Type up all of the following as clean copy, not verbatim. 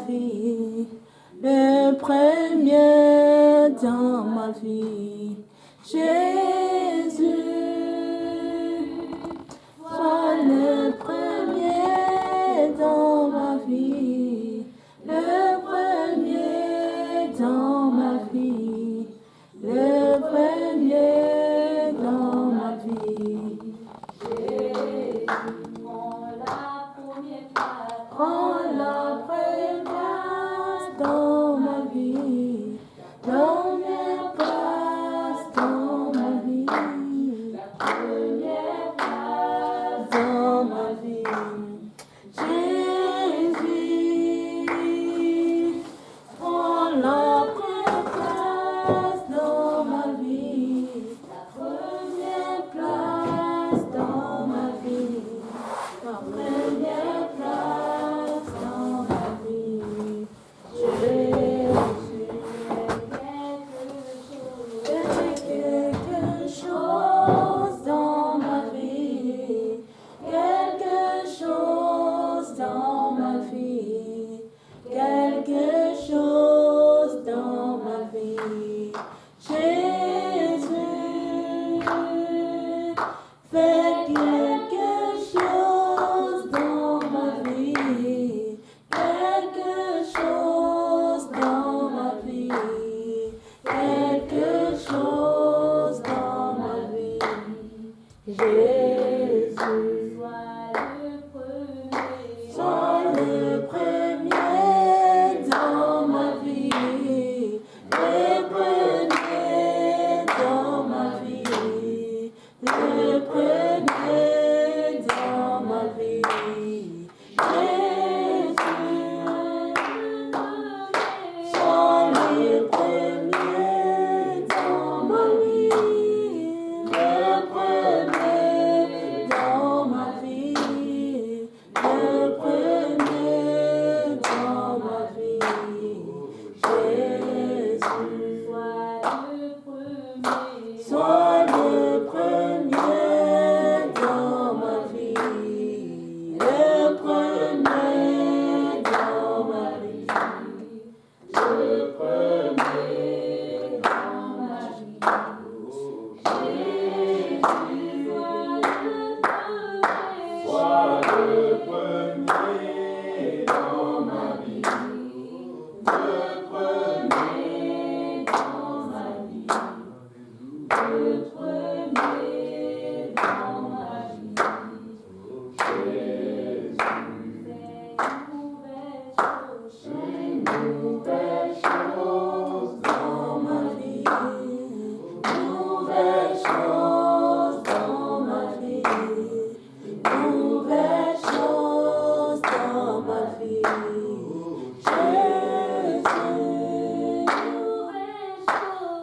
vie, le premier dans ma vie. Jésus, sois le premier dans ma vie, le premier dans ma vie, le premier dans ma vie. Jésus, prends la première place, prends la première place dans ma vie, première place dans ma vie, la première place dans ma vie. Jésus, prends la première place dans ma vie, la première place dans ma vie, la première place dans ma vie. Jésus, quelque chose dans ma vie, quelque chose dans ma vie, quelque chose dans ma vie. Jésus, fais quelque chose dans ma vie, quelque chose dans ma vie, quelque chose dans ma vie. Jésus, sois le premier dans ma vie, le premier dans ma vie, le premier dans ma vie. Jésus, sois le premier dans ma vie, le premier dans ma vie, le premier dans ma vie. Jésus, sois le premier dans ma vie, le premier dans ma vie, le premier dans ma vie. Jésus, sois le premier dans ma vie, le premier dans ma vie, le premier dans ma vie. Jésus, fais une nouvelle chose dans ma vie, nouvelle chose dans ma vie, nouvelle chose dans ma vie. Jésus,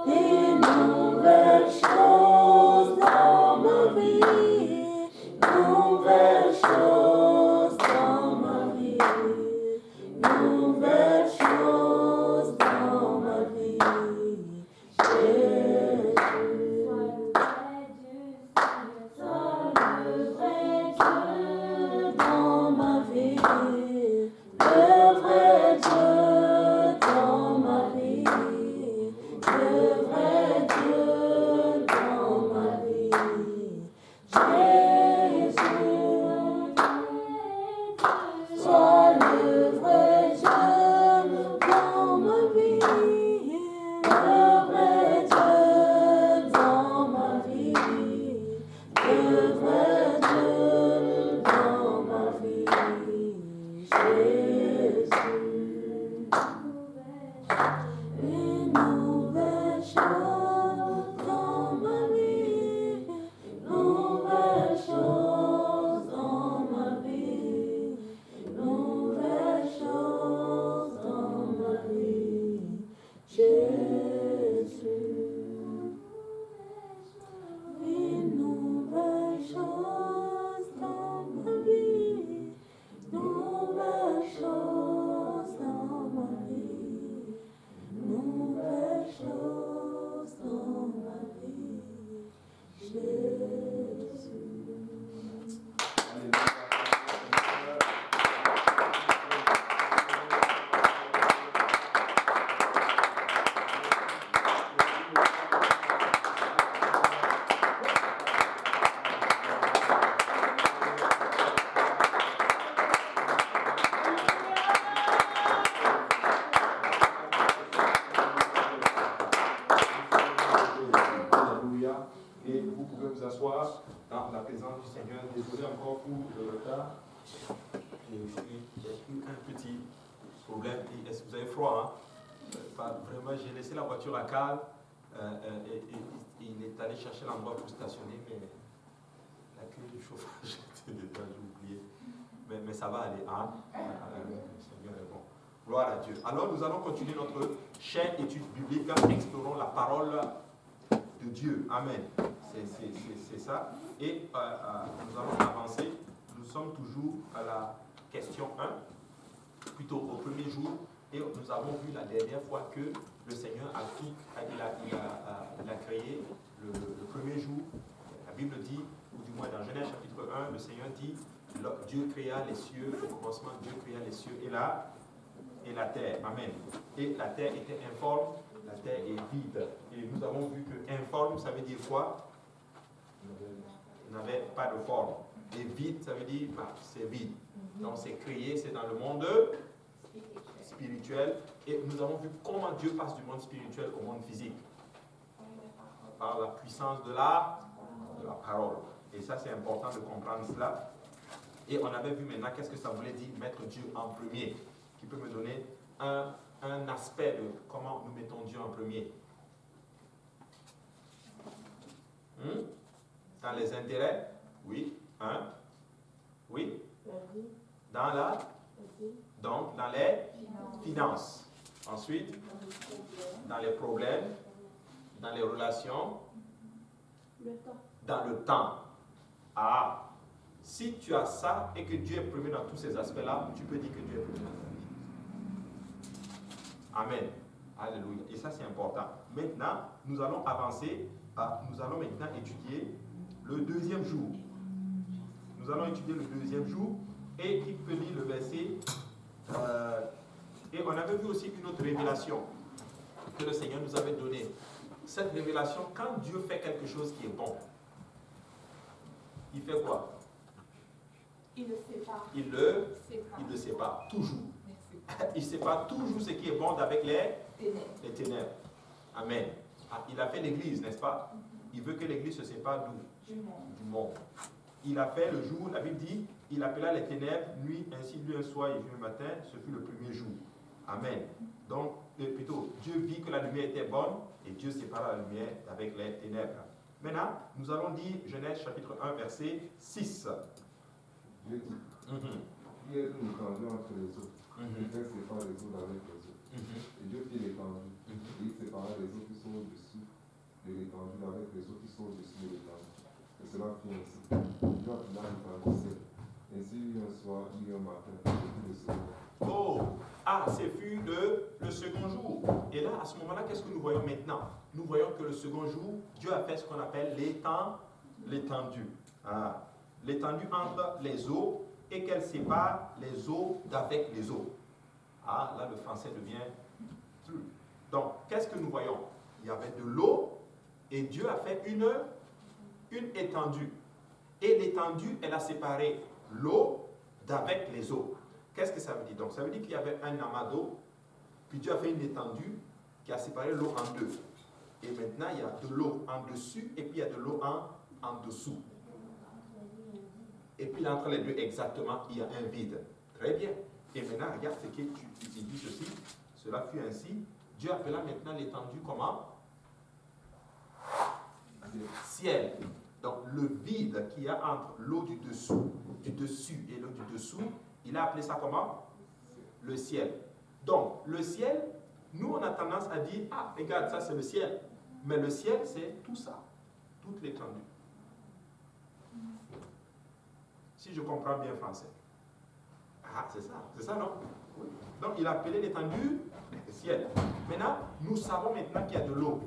une nouvelle chose dans ma vie, nouvelle chose dans ma vie, nouvelle chose dans ma vie. Jésus, sois le vrai Dieu dans ma vie, le vrai Dieu dans ma vie, le vrai Dieu dans ma vie. Jésus, sois le vrai Dieu dans ma vie, le vrai Dieu dans ma vie, le vrai Dieu dans ma vie. Seigneur. Désolé encore pour le retard. J'ai eu un petit problème. Est-ce que vous avez froid, hein? Vraiment, j'ai laissé la voiture à cale et il est allé chercher l'endroit pour stationner, mais la clé du chauffage était déjà, j'ai oublié. Mais ça va aller, hein? Le Seigneur est bon. Gloire à Dieu. Alors, nous allons continuer notre chaîne étude biblique en explorant la parole de Dieu. Amen. C'est ça. Et nous allons avancer. Nous sommes toujours à la question 1, plutôt au premier jour. Et nous avons vu la dernière fois que le Seigneur a créé le premier jour. La Bible dit, ou du moins dans Genèse chapitre 1, le Seigneur dit, Dieu créa les cieux, au commencement Dieu créa les cieux et la terre. Amen. Et la terre était informe, la terre est vide. Et nous avons vu que informe, ça veut dire quoi? Il n'avait pas de forme. Et vide, ça veut dire c'est vide. Donc c'est créé, c'est dans le monde spirituel. Et nous avons vu comment Dieu passe du monde spirituel au monde physique. Par la puissance de la parole. Et ça, c'est important de comprendre cela. Et on avait vu maintenant qu'est-ce que ça voulait dire mettre Dieu en premier. Qui peut me donner un aspect de comment nous mettons Dieu en premier. Dans les intérêts? Oui. Oui. Donc, dans les finances. Ensuite, dans les problèmes, dans les relations, dans le temps. Ah, si tu as ça et que Dieu est premier dans tous ces aspects-là, tu peux dire que Dieu est premier dans ta vie. Amen. Alléluia. Et ça, c'est important. Maintenant, nous allons avancer. Nous allons maintenant étudier le deuxième jour. Nous allons étudier le deuxième jour. Et il peut lire le verset. Et on avait vu aussi une autre révélation que le Seigneur nous avait donnée. Cette révélation, quand Dieu fait quelque chose qui est bon, il fait quoi? Il le sépare. Il le sépare, toujours. Il sépare toujours ce qui est bon d'avec les ténèbres. Amen. Il a fait l'église, n'est-ce pas? Il veut que l'église se sépare d'où? Du monde. Il a fait le jour, la Bible dit, il appela les ténèbres, nuit, ainsi lui un soir et un matin, ce fut le premier jour. Amen. Donc, plutôt, Dieu vit que la lumière était bonne et Dieu sépara la lumière avec les ténèbres. Maintenant, nous allons lire Genèse chapitre 1, verset 6. Dieu dit, il y a une étendue entre les eaux. Il fait séparer les eaux avec les eaux. Et Dieu fit l'étendue. Et il sépara les eaux qui sont au-dessus de l'étendue avec les eaux qui sont au-dessus de l'étendue. Et cela fit ainsi. Dieu appela l'étendue ciel. Ainsi, il y eut un soir, il y eut un matin, et puis le second. Oh, c'est fut le second jour. Et là, à ce moment-là, qu'est-ce que nous voyons maintenant? Nous voyons que le second jour, Dieu a fait ce qu'on appelle l'étendue. L'étendue entre les eaux et qu'elle sépare les eaux d'avec les eaux. Là, le français devient plus. Donc, qu'est-ce que nous voyons? Il y avait de l'eau et Dieu a fait une étendue. Et l'étendue, elle a séparé l'eau d'avec les eaux. Qu'est-ce que ça veut dire? Donc, ça veut dire qu'il y avait un amas d'eau, puis Dieu a fait une étendue qui a séparé l'eau en deux. Et maintenant, il y a de l'eau en dessus et puis il y a de l'eau en dessous. Et puis, entre les deux, exactement, il y a un vide. Très bien. Et maintenant, regarde ce qu'il dit ceci. Cela fut ainsi. Dieu appela maintenant l'étendue comment? Ciel. Donc, le vide qu'il y a entre l'eau du dessus et l'eau du dessous, il a appelé ça comment? Le ciel. Donc, le ciel, nous, on a tendance à dire, regarde, ça c'est le ciel. Mais le ciel, c'est tout ça. Toute l'étendue. Si je comprends bien français. C'est ça, non? Oui. Donc, il a appelé l'étendue le ciel. Maintenant, nous savons maintenant qu'il y a de l'eau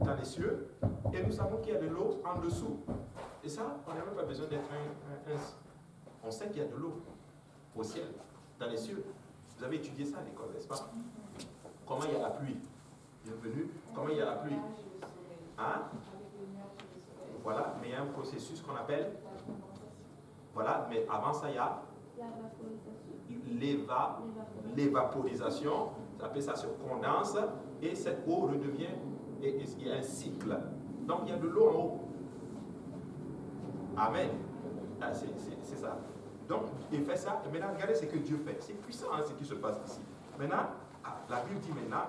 dans les cieux et nous savons qu'il y a de l'eau en dessous. Et ça, on n'a même pas besoin d'être on sait qu'il y a de l'eau au ciel, dans les cieux. Vous avez étudié ça à l'école, n'est-ce pas? Comment il y a la pluie? Bienvenue. Comment il y a la pluie? Voilà, mais il y a un processus qu'on appelle... Voilà, mais avant ça, il y a l'évaporisation. Ça se condense et cette eau redevient... Et il y a un cycle. Donc, il y a de l'eau en haut. Amen. C'est ça. Donc, il fait ça, et maintenant, regardez ce que Dieu fait. C'est puissant hein, ce qui se passe ici. Maintenant, la Bible dit maintenant,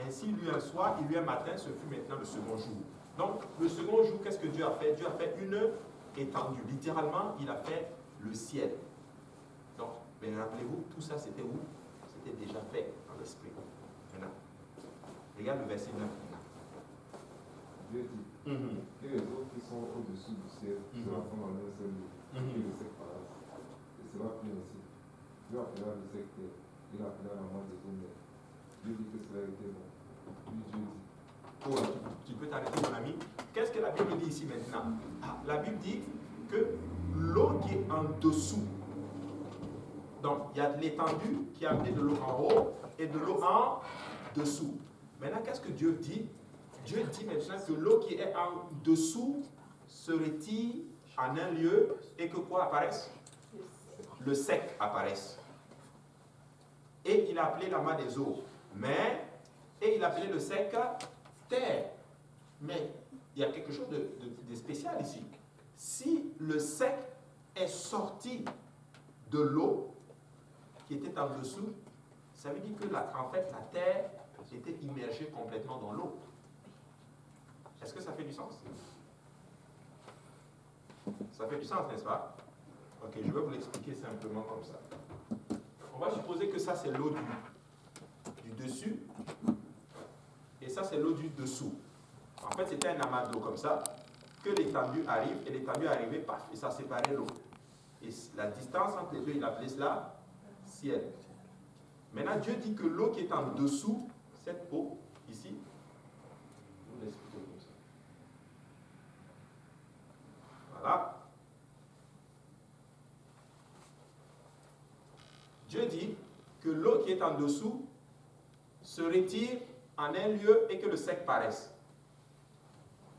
ainsi lui un soir, il lui un matin, ce fut maintenant le second jour. Donc, le second jour, qu'est-ce que Dieu a fait? Dieu a fait une étendue. Littéralement, il a fait le ciel. Donc, mais rappelez-vous, tout ça, c'était où? C'était déjà fait dans l'esprit. Maintenant, regarde le verset 9. Dieu dit que les eaux qui sont au-dessus du ciel se rassemblent en un seul lieu, et le sec paraisse. Et cela fut ainsi. Dieu appela le sec terre, il appela la main des eaux mer. Dieu dit que cela était bon. Puis Dieu dit. Oh, tu peux t'arrêter, mon ami. Qu'est-ce que la Bible dit ici maintenant? La Bible dit que l'eau qui est en dessous, donc il y a de l'étendue qui a amené de l'eau en haut et de l'eau en dessous. Maintenant, qu'est-ce que Dieu dit? Dieu dit maintenant que l'eau qui est en dessous se retire en un lieu et que quoi apparaisse? Le sec apparaisse. Et il a appelé la main des eaux mer, et il a appelé le sec terre. Mais il y a quelque chose de spécial ici. Si le sec est sorti de l'eau qui était en dessous, ça veut dire que en fait la terre était immergée complètement dans l'eau. Est-ce que ça fait du sens? Ça fait du sens, n'est-ce pas? Ok, je vais vous l'expliquer simplement comme ça. On va supposer que ça c'est l'eau du dessus et ça c'est l'eau du dessous. En fait, c'était un amas d'eau comme ça, que l'étendue arrive, et l'étendue est arrivée, paf, et ça séparait l'eau. Et la distance entre les deux, il appelait cela ciel. Maintenant, Dieu dit que l'eau qui est en dessous, cette eau, ici, je vous l'explique comme ça. Voilà. Dieu dit que l'eau qui est en dessous se retire en un lieu et que le sec paraisse.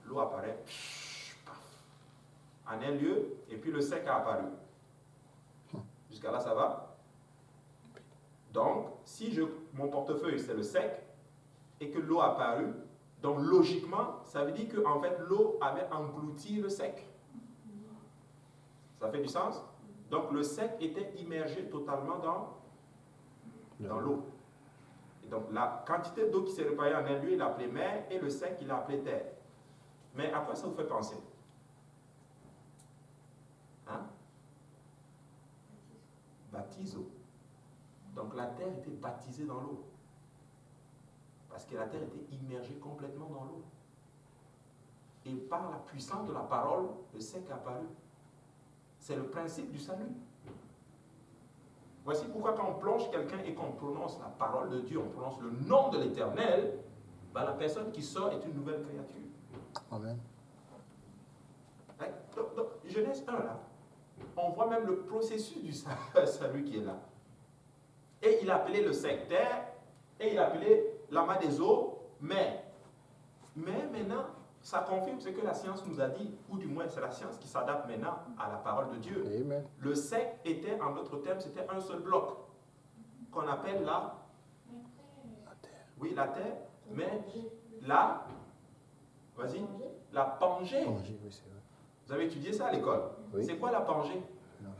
L'eau apparaît en un lieu et puis le sec a apparu. Jusqu'à là, ça va? Donc, si mon portefeuille, c'est le sec et que l'eau a apparu, donc logiquement, ça veut dire que en fait, l'eau avait englouti le sec. Ça fait du sens? Donc, le sec était immergé totalement dans l'eau. Et donc, la quantité d'eau qui s'est réparée en un lieu, il l'a appelé mer, et le sec, il l'a appelé terre. Mais à quoi ça vous fait penser? Hein? Baptiso. Donc, la terre était baptisée dans l'eau. Parce que la terre était immergée complètement dans l'eau. Et par la puissance de la parole, le sec a apparu. C'est le principe du salut. Voici pourquoi quand on plonge quelqu'un et qu'on prononce la parole de Dieu, on prononce le nom de l'Éternel, ben la personne qui sort est une nouvelle créature. Amen. Donc, Genèse 1, là, on voit même le processus du salut qui est là. Et il a appelé le sec terre, et il a appelé l'amas des eaux mer. Mais maintenant, ça confirme ce que la science nous a dit, ou du moins c'est la science qui s'adapte maintenant à la parole de Dieu. Amen. Le sec était, en d'autres termes, c'était un seul bloc, qu'on appelle la terre. Oui, la terre, mais la, vas-y, la Pangée. Pangée, oui, c'est vrai. Vous avez étudié ça à l'école? Oui. C'est quoi la Pangée? Non.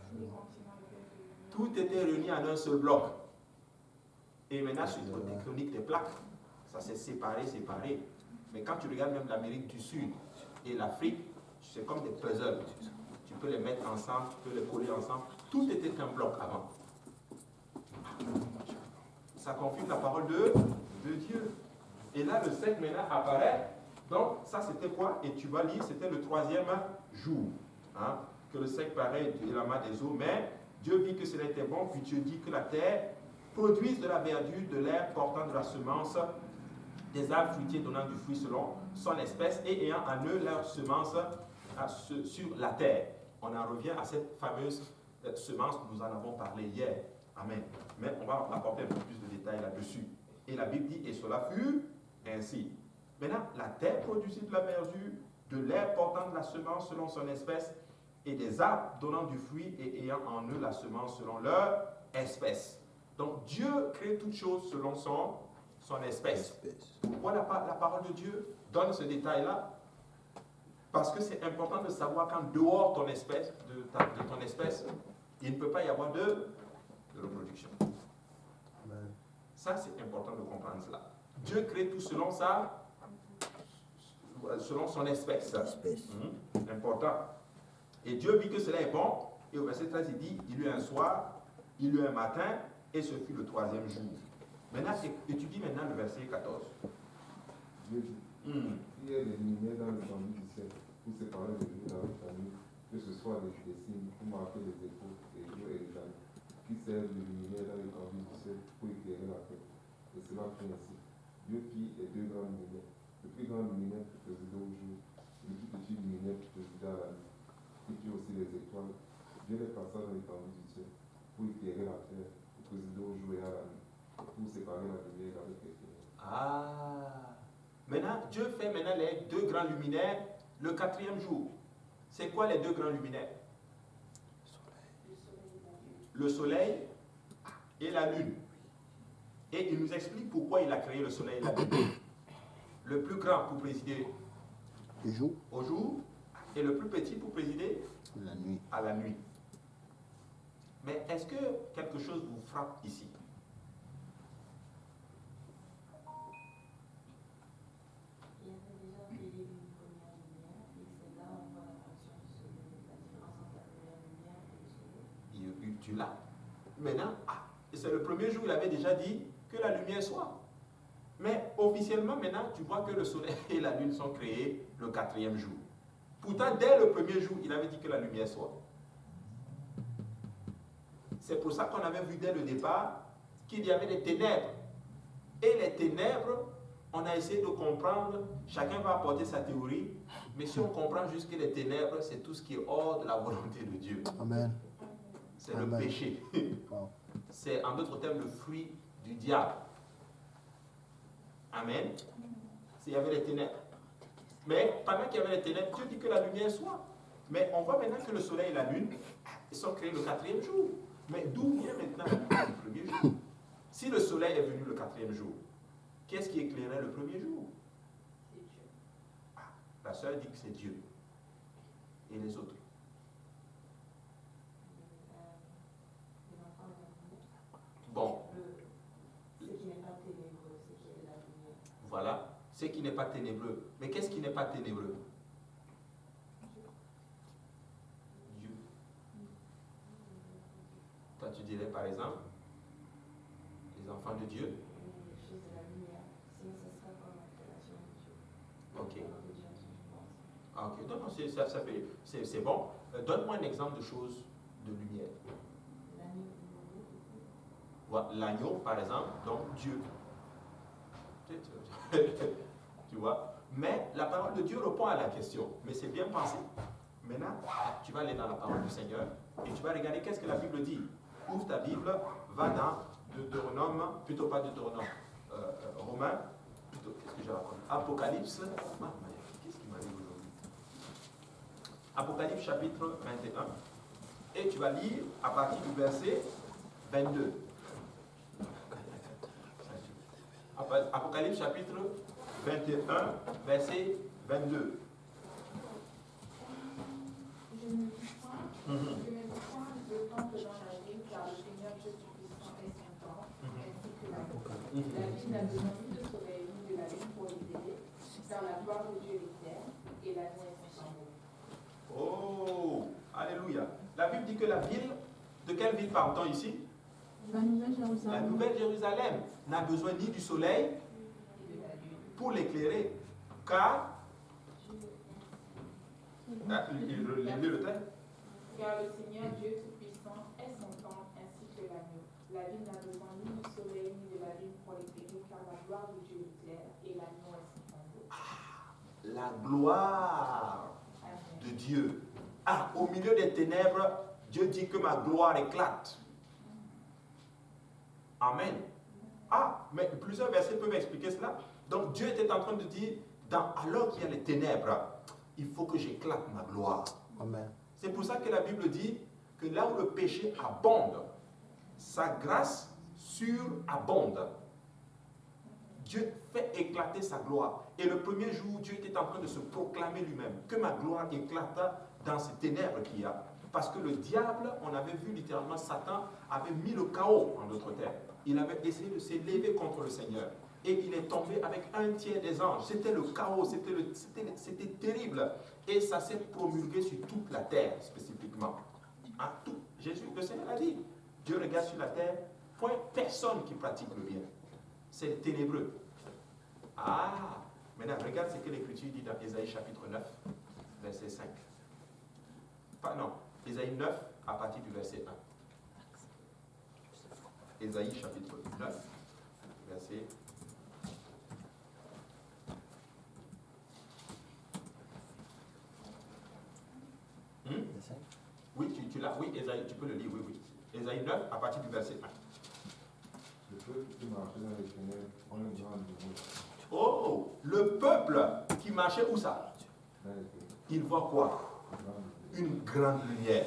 Tout était réuni en un seul bloc. Et maintenant, sur les chroniques des plaques, ça s'est séparé. Mais quand tu regardes même l'Amérique du Sud et l'Afrique, c'est comme des puzzles. Tu peux les mettre ensemble, tu peux les coller ensemble. Tout était un bloc avant. Ça confirme la parole de Dieu. Et là, le sec maintenant apparaît. Donc, ça c'était quoi? Et tu vas lire, c'était le 3e jour. Hein, que le sec paraît de l'amas des eaux. Mais Dieu vit que cela était bon, puis Dieu dit que la terre produise de la verdure, de l'herbe portant de la semence, des arbres fruitiers donnant du fruit selon son espèce et ayant en eux leur semence sur la terre. On en revient à cette fameuse semence, nous en avons parlé hier. Amen. Mais on va apporter un peu plus de détails là-dessus. Et la Bible dit, et cela fut ainsi. Maintenant, la terre produisit de la verdure, de l'herbe portant de la semence selon son espèce, et des arbres donnant du fruit et ayant en eux la semence selon leur espèce. Donc Dieu crée toutes choses selon son espèce. Pourquoi la parole de Dieu donne ce détail-là? Parce que c'est important de savoir qu'en dehors ton espèce, de ton espèce, il ne peut pas y avoir de reproduction. Amen. Ça, c'est important de comprendre cela. Dieu crée tout selon son espèce. Important. Et Dieu vit que cela est bon. Et au verset 13, il dit, il y eut un soir, il y eut un matin, et ce fut le 3e jour. Maintenant, étudie maintenant le verset 14. Dieu dit, il y a des lumières dans le conduit du ciel pour séparer les jours avec la nuit, que ce soit des signes pour marquer les époux, les jours et les années, qui servent de lumière dans le conduit du ciel pour éclairer la terre. Et cela fait ainsi. Dieu fit les 2 grandes lumières. Le plus grand luminaire qui présidait au jour, le plus petit luminaire qui présidait à la nuit. Il fit aussi les étoiles. Dieu les passa dans le conduit du ciel pour éclairer la terre, pour présider au jour et à la nuit, pour séparer la lumière avec les ténèbres. Ah. Maintenant, Dieu fait maintenant les 2 grands luminaires le 4e jour. C'est quoi les 2 grands luminaires? Le soleil et la lune. Et il nous explique pourquoi il a créé le soleil et la lune. Le plus grand pour présider au jour et le plus petit pour présider La nuit. à la nuit. Mais est-ce que quelque chose vous frappe ici? Il y avait déjà créé une première lumière, et c'est là où on voit la fonction du soleil, la différence entre la première lumière et le soleil. Tu l'as. Maintenant, c'est le premier jour, il avait déjà dit que la lumière soit. Mais officiellement, maintenant, tu vois que le soleil et la lune sont créés le 4e jour. Pourtant, dès le premier jour, il avait dit que la lumière soit. C'est pour ça qu'on avait vu dès le départ qu'il y avait des ténèbres. Et les ténèbres, on a essayé de comprendre, chacun va apporter sa théorie, mais si on comprend juste que les ténèbres, c'est tout ce qui est hors de la volonté de Dieu. Amen. C'est le Amen. péché. Wow. C'est en d'autres termes le fruit du diable. Amen. Il y avait les ténèbres. Mais pendant qu'il y avait les ténèbres, Dieu dit que la lumière soit. Mais on voit maintenant que le soleil et la lune sont créés le 4e jour. Mais d'où vient maintenant le premier jour? Si le soleil est venu le 4e jour, qu'est-ce qui éclairait le premier jour? C'est Dieu. La sœur dit que c'est Dieu. Et les autres? Les enfants de la lumière. Bon, Ce qui n'est pas ténébreux, ce qui est de la lumière. voilà. Ce qui n'est pas ténébreux. Mais qu'est-ce qui n'est pas ténébreux? Dieu. Toi, tu dirais par exemple, les enfants de Dieu. Les choses de la lumière, sinon ce sera comme la création de Dieu. Ok. De Dieu, je pense. Ah, ok. Non, non, c'est bon. Donne-moi un exemple de choses de lumière. L'agneau. Voilà, l'agneau, par exemple, donc Dieu. Tu vois? Mais la parole de Dieu répond à la question. Mais c'est bien pensé. Maintenant, tu vas aller dans la parole du Seigneur et tu vas regarder qu'est-ce que la Bible dit. Ouvre ta Bible, va dans Deutéronome, plutôt pas Deutéronome, Romains, plutôt, qu'est-ce que j'ai raconté? Apocalypse. Qu'est-ce qui m'arrive aujourd'hui? Apocalypse chapitre 21. Et tu vas lire à partir du verset 22. Apocalypse chapitre 21, verset 22. Je ne dis point le temple dans la ville, car le Seigneur Dieu Tout-Puissant est son temple, ainsi que la ville. La ville n'a besoin ni de soleil ni de la lune pour l'éclairer, car la gloire de Dieu l'éclaire, et la nuit est son symbole. Oh, alléluia. La Bible dit que la ville, de quelle ville parle-t-on ici? La Nouvelle Jérusalem. La Nouvelle Jérusalem n'a besoin ni du soleil pour l'éclairer, car lis le texte. Car le Seigneur Dieu Tout-Puissant est son temple ainsi que l'agneau. La ville n'a besoin ni du soleil ni de la lune pour l'éclairer, car la gloire de Dieu l'éclaire et l'agneau est son symbole. La gloire Amen. de Dieu. Ah, au milieu des ténèbres, Dieu dit que ma gloire éclate. Amen. Ah, mais plusieurs versets peuvent expliquer cela. Donc Dieu était en train de dire, alors qu'il y a les ténèbres, il faut que j'éclate ma gloire. Amen. C'est pour ça que la Bible dit que là où le péché abonde, sa grâce surabonde. Dieu fait éclater sa gloire. Et le premier jour, Dieu était en train de se proclamer lui-même. Que ma gloire éclata dans ces ténèbres qu'il y a. Parce que le diable, on avait vu littéralement, Satan avait mis le chaos en d'autres termes. Il avait essayé de s'élever contre le Seigneur. Et il est tombé avec un tiers des anges. C'était le chaos, c'était terrible. Et ça s'est promulgué sur toute la terre, spécifiquement. À tout. Jésus, le Seigneur a dit, Dieu regarde sur la terre, point personne qui pratique le bien. C'est ténébreux. Ah, maintenant regarde ce que l'Écriture dit dans Ésaïe chapitre 9, verset 5. Non, Ésaïe 9 à partir du verset 1. Ésaïe chapitre 9, verset 1. Oui, tu l'as. Oui, Ésaïe, tu peux le lire, oui. Ésaïe 9 à partir du verset 1. Le peuple qui marchait dans les ténèbres ont une grande lumière. Oh, le peuple qui marchait où ça? Dans les ténèbres. Il voit quoi? Une grande lumière.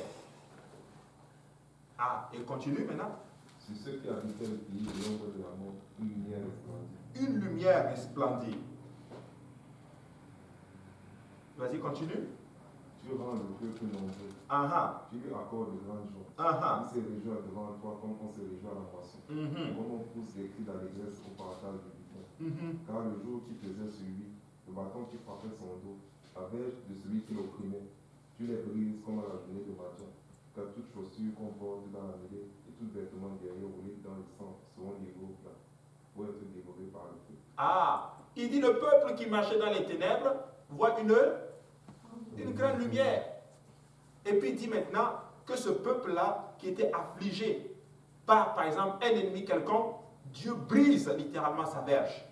Ah, et continue maintenant. Sur ceux qui habitaient le pays de l'ombre de la mort, une lumière resplendit. Une lumière resplendit. Vas-y, continue. Tu rends le peuple nombreux. Tu lui accordes de grandes joies. Il se réjouit devant toi comme on se réjouit à la moisson. Comme on pousse des cris d'allégresse au partage du butin. Car le jour qui pesait sur lui, le bâton qui frappait son dos, la verge de celui qui l'opprimait, tu les brises comme à la journée de Madian. Car toute chaussure qu'on porte dans la mêlée et tout vêtement guerrier roulé dans le sang seront des gros plats pour être dévorés par le feu. Ah, il dit le peuple qui marchait dans les ténèbres voit une grande lumière. Et puis il dit maintenant que ce peuple-là qui était affligé par exemple, un ennemi quelconque, Dieu brise littéralement sa verge.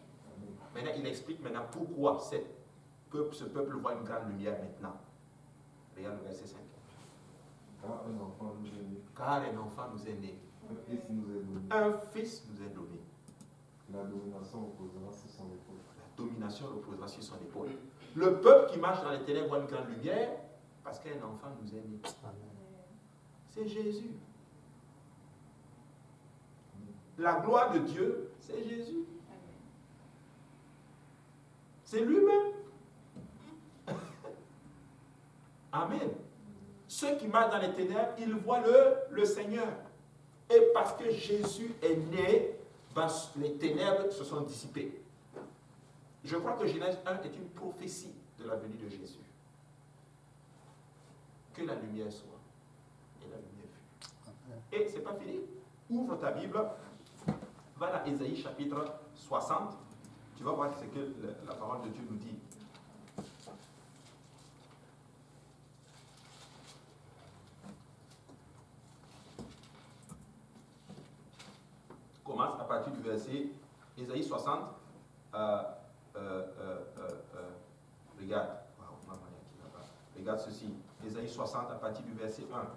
Maintenant, il explique maintenant pourquoi ce peuple voit une grande lumière maintenant. Regarde le verset 5. Car un enfant nous est né. Car un enfant nous est né. Un fils nous est donné. Un fils nous est donné. La domination reposera sur son épaule. La domination reposera sur son épaule. Le peuple qui marche dans les ténèbres voit une grande lumière parce qu'un enfant nous est né. C'est Jésus. La gloire de Dieu, c'est Jésus. C'est lui-même. Amen. Ceux qui marchent dans les ténèbres, ils voient le Seigneur. Et parce que Jésus est né, ben, les ténèbres se sont dissipées. Je crois que Genèse 1 est une prophétie de la venue de Jésus. Que la lumière soit. Et la lumière fut. Et ce n'est pas fini. Ouvre ta Bible. Va dans Ésaïe chapitre 60. Tu vas voir ce que la parole de Dieu nous dit. Commence à partir du verset Ésaïe 60. Regarde. Regarde ceci. Ésaïe 60 à partir du verset 1.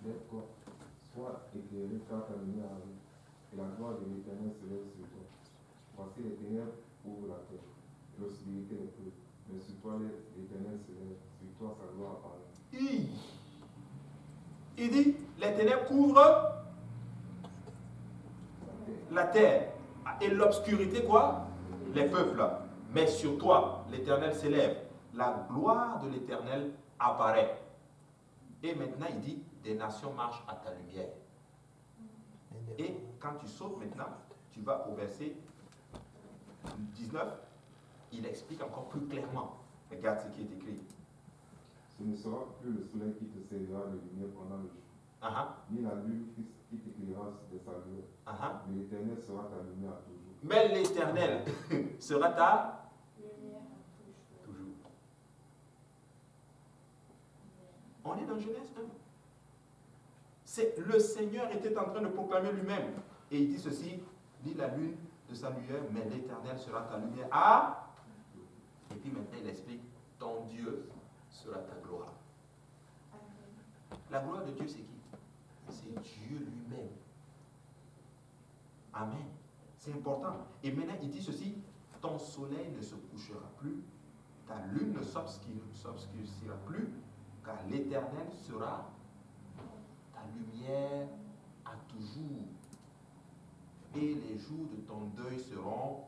Lève-toi, sois éclairé car ta lumière arrive, et la gloire de l'Éternel se lève sur toi. Voici les ténèbres ouvrent la terre, et l'obscurité les peu. Mais sur toi l'Éternel se lève, sur toi sa gloire apparaît. Il dit, les ténèbres couvrent la terre. Et l'obscurité, quoi? Les peuples. Mais sur toi, l'Éternel s'élève. La gloire de l'Éternel apparaît. Et maintenant, il dit, des nations marchent à ta lumière. Et quand tu sautes maintenant, tu vas au verset 19, il explique encore plus clairement. Regarde ce qui est écrit. Ce ne sera plus le soleil qui te servira de lumière pendant le jour, ni la lune qui t'éclairera de sa lueur. Mais l'Éternel sera ta lumière à toujours. Mais l'Éternel sera ta Lumière toujours. On est dans Genèse 1. Le Seigneur était en train de proclamer lui-même. Et il dit ceci, dit la lune de sa lueur, mais l'Éternel sera ta lumière. Et puis maintenant il explique, ton Dieu sera ta gloire. La gloire de Dieu c'est qui? C'est Dieu lui-même. Amen. C'est important. Et maintenant il dit ceci, ton soleil ne se couchera plus, ta lune ne s'obscurcira plus, car l'Éternel sera ta lumière à toujours. Et les jours de ton deuil seront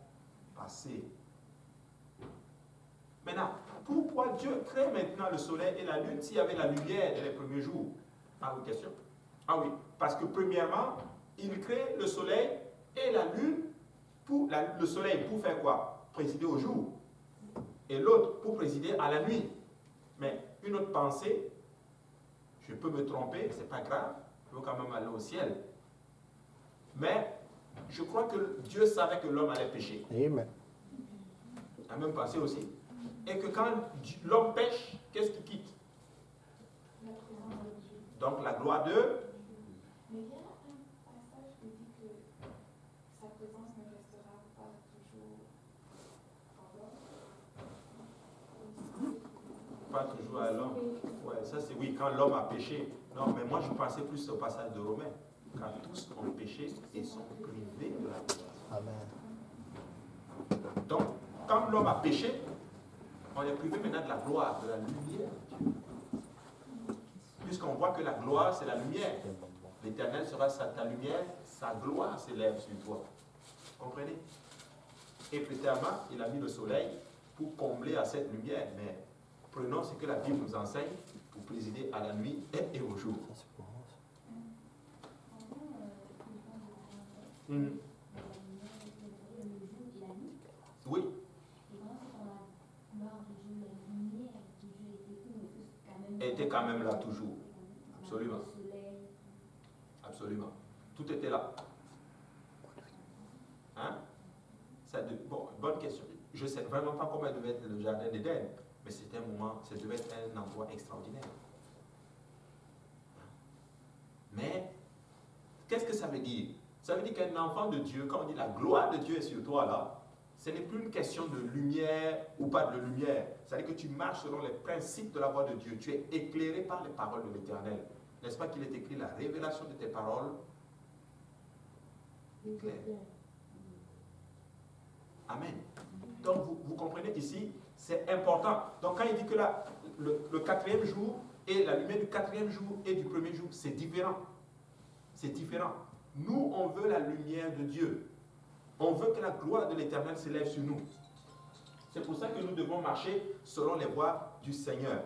passés. Maintenant, pourquoi Dieu crée maintenant le soleil et la lune s'il y avait la lumière dès les premiers jours? Ah oui, question. Ah oui, parce que premièrement, il crée le soleil et la lune, le soleil pour faire quoi? Présider au jour. Et l'autre pour présider à la nuit. Mais une autre pensée, je peux me tromper, c'est pas grave, je veux quand même aller au ciel. Mais je crois que Dieu savait que l'homme allait pécher. Amen. La même pensée aussi. Et que quand l'homme pêche, qu'est-ce qu'il quitte? La présence de Dieu. Donc la gloire de... Mais il y a un passage qui dit que sa présence ne restera pas toujours en l'homme. Pas toujours à l'homme. Ouais, ça c'est oui, quand l'homme a péché. Non, mais moi je pensais plus au passage de Romains. Quand tous ont péché et sont privés de la gloire. Amen. Donc, quand l'homme a péché, on est privé maintenant de la gloire, de la lumière de Dieu. Puisqu'on voit que la gloire, c'est la lumière. L'Éternel sera ta lumière, sa gloire s'élève sur toi. Vous comprenez? Et plus tard, il a mis le soleil pour combler à cette lumière. Mais prenons ce que la Bible nous enseigne pour présider à la nuit et au jour. Oui. Était quand même là toujours. Absolument. Absolument. Tout était là. Hein? Bon, bonne question. Je ne sais vraiment pas comment devait être le jardin d'Éden, mais c'était un moment, ça devait être un endroit extraordinaire. Mais, qu'est-ce que ça veut dire? Ça veut dire qu'un enfant de Dieu, quand on dit la gloire de Dieu est sur toi là, ce n'est plus une question de lumière ou pas de lumière. C'est-à-dire que tu marches selon les principes de la voix de Dieu. Tu es éclairé par les paroles de l'Éternel. N'est-ce pas qu'il est écrit la révélation de tes paroles? Claire. Amen. Donc vous comprenez ici, c'est important. Donc quand il dit que le quatrième jour et la lumière du quatrième jour et du premier jour, c'est différent. C'est différent. Nous, on veut la lumière de Dieu. On veut que la gloire de l'Éternel s'élève sur nous. C'est pour ça que nous devons marcher selon les voies du Seigneur.